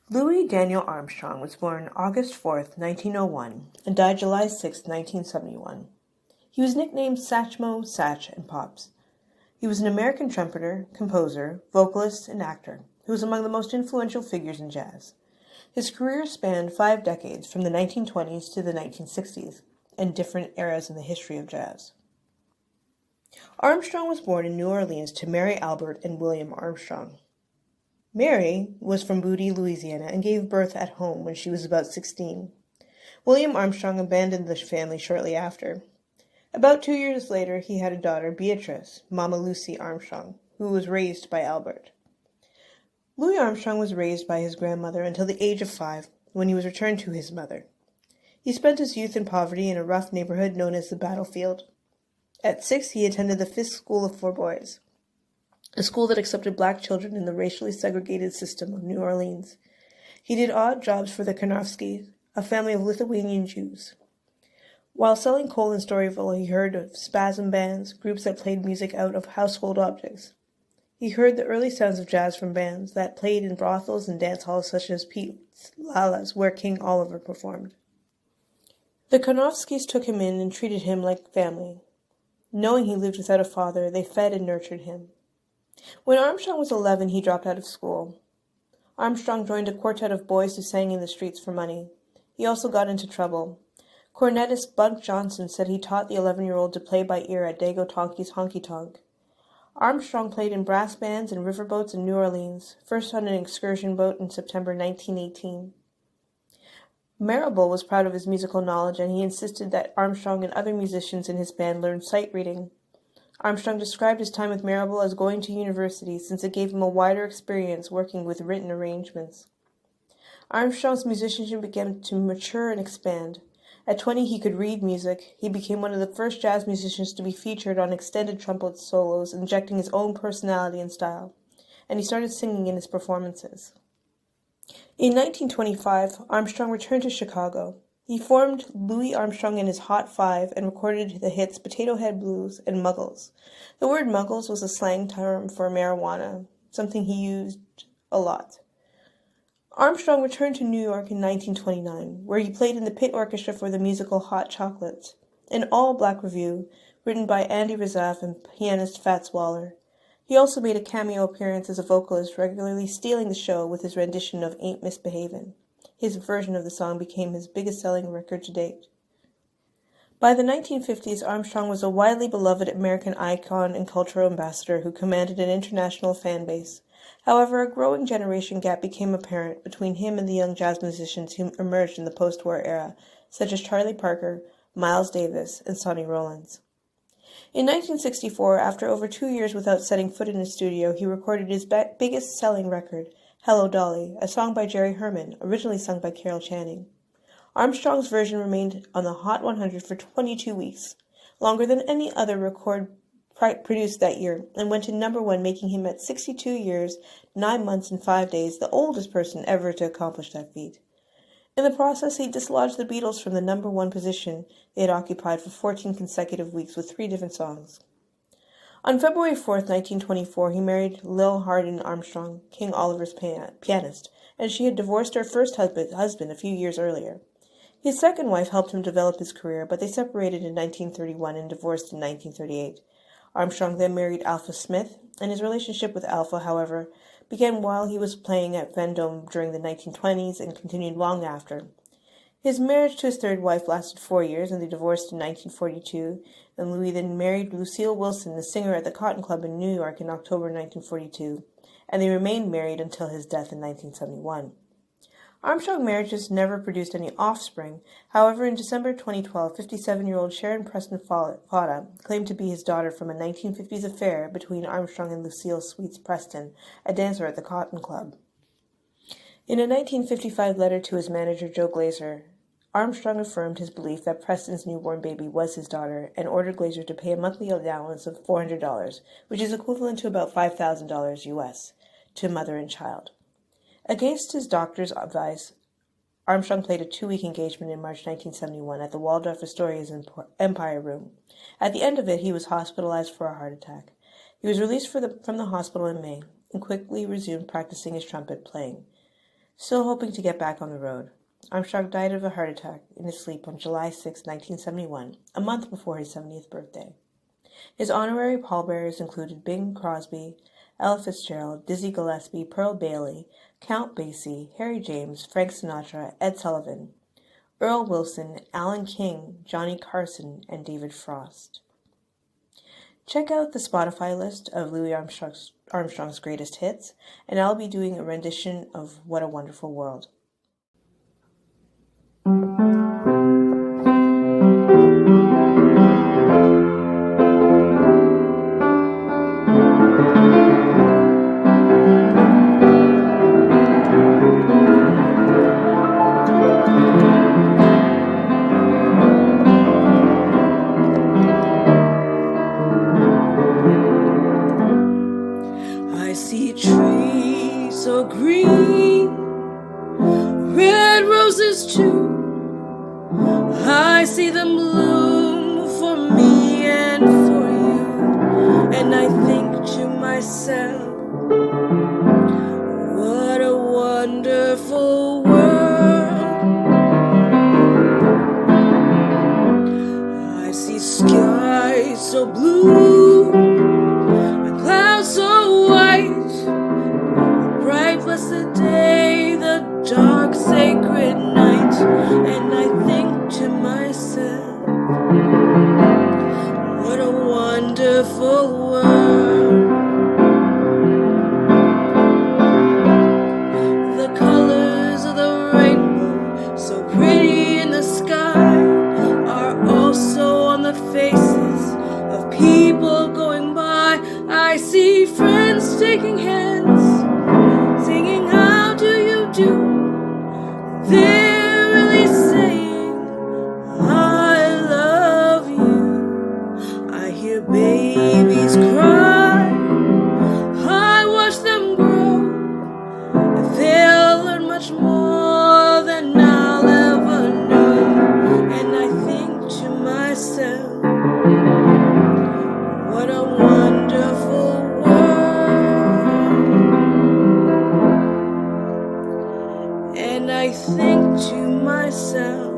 Louis Daniel Armstrong was born August 4th, 1901, and died July 6th, 1971. He was nicknamed Satchmo, Satch, and Pops. He was an American trumpeter, composer, vocalist, and actor who was among the most influential figures in jazz. His career spanned 5 decades, from the 1920s to the 1960s, and different eras in the history of jazz. Armstrong was born in New Orleans to Mary Albert and William Armstrong. Mary was from Booty, Louisiana, and gave birth at home when she was about 16. William Armstrong abandoned the family shortly after. About 2 years later, he had a daughter, Beatrice, Mama Lucy Armstrong, who was raised by Albert. Louis Armstrong was raised by his grandmother until the age of 5, when he was returned to his mother. He spent his youth in poverty in a rough neighborhood known as the Battlefield. At 6, he attended the Fisk School of 4 Boys, a school that accepted black children in the racially segregated system of New Orleans. He did odd jobs for the Karnofskys, a family of Lithuanian Jews. While selling coal in Storyville, he heard of spasm bands, groups that played music out of household objects. He heard the early sounds of jazz from bands that played in brothels and dance halls such as Pete's Lala's, where King Oliver performed. The Karnofskys took him in and treated him like family. Knowing he lived without a father, they fed and nurtured him. When Armstrong was 11, he dropped out of school. Armstrong joined a quartet of boys who sang in the streets for money. He also got into trouble. Cornetist Bud Johnson said he taught the 11-year-old to play by ear at Dago Tonki's Honky Tonk. Armstrong played in brass bands and riverboats in New Orleans, first on an excursion boat in September 1918. Marable was proud of his musical knowledge, and he insisted that Armstrong and other musicians in his band learn sight reading. Armstrong described his time with Marable as going to university, since it gave him a wider experience working with written arrangements. Armstrong's musicianship began to mature and expand. At 20, he could read music. He became one of the first jazz musicians to be featured on extended trumpet solos, injecting his own personality and style, and he started singing in his performances. In 1925, Armstrong returned to Chicago. He formed Louis Armstrong and his Hot Five and recorded the hits Potato Head Blues and Muggles. The word Muggles was a slang term for marijuana, something he used a lot. Armstrong returned to New York in 1929, where he played in the pit orchestra for the musical Hot Chocolate, an all-black revue written by Andy Razaf and pianist Fats Waller. He also made a cameo appearance as a vocalist, regularly stealing the show with his rendition of Ain't Misbehavin'. His version of the song became his biggest-selling record to date. By the 1950s, Armstrong was a widely beloved American icon and cultural ambassador who commanded an international fan base. However, a growing generation gap became apparent between him and the young jazz musicians who emerged in the post-war era, such as Charlie Parker, Miles Davis, and Sonny Rollins. In 1964, after over 2 years without setting foot in a studio, he recorded his biggest-selling record, Hello Dolly, a song by Jerry Herman, originally sung by Carol Channing. Armstrong's version remained on the Hot 100 for 22 weeks, longer than any other record produced that year, and went to number 1, making him at 62 years, 9 months, and 5 days the oldest person ever to accomplish that feat. In the process, he dislodged the Beatles from the number 1 position they had occupied for 14 consecutive weeks with 3 different songs. On February 4th, 1924, he married Lil Hardin Armstrong, King Oliver's pianist, and she had divorced her first husband a few years earlier. His second wife helped him develop his career, but they separated in 1931 and divorced in 1938. Armstrong then married Alpha Smith, and his relationship with Alpha, however, began while he was playing at Vendome during the 1920s and continued long after. His marriage to his third wife lasted 4 years, and they divorced in 1942, and Louis then married Lucille Wilson, the singer at the Cotton Club in New York, in October 1942, and they remained married until his death in 1971. Armstrong marriages never produced any offspring. However, in December 2012, 57-year-old Sharon Preston Fauda claimed to be his daughter from a 1950s affair between Armstrong and Lucille Sweets Preston, a dancer at the Cotton Club. In a 1955 letter to his manager, Joe Glazer, Armstrong affirmed his belief that Preston's newborn baby was his daughter and ordered Glazer to pay a monthly allowance of $400, which is equivalent to about $5,000 U.S., to mother and child. Against his doctor's advice, Armstrong played a 2-week engagement in March 1971 at the Waldorf Astoria's Empire Room. At the end of it, he was hospitalized for a heart attack. He was released from the hospital in May and quickly resumed practicing his trumpet playing. Still hoping to get back on the road. Armstrong died of a heart attack in his sleep on July 6, 1971, a month before his 70th birthday. His honorary pallbearers included Bing Crosby, Ella Fitzgerald, Dizzy Gillespie, Pearl Bailey, Count Basie, Harry James, Frank Sinatra, Ed Sullivan, Earl Wilson, Alan King, Johnny Carson, and David Frost. Check out the Spotify list of Louis Armstrong's greatest hits, and I'll be doing a rendition of What a Wonderful World. I see trees so green, red roses too. I see them bloom for me and for you, and I think to myself, what a wonderful world. I see skies so blue, clouds so white, a bright blessed day, the dark sacred night, and I think to myself, what a wonderful world. The colors of the rainbow, so pretty in the sky, are also on the faces of people going by. I see friends taking hands, singing, how do you do? They're really saying, I love you. I hear babies cry, I watch them grow. They'll learn much more than I'll ever know. And I think to myself, what a wonderful world. And I think to myself,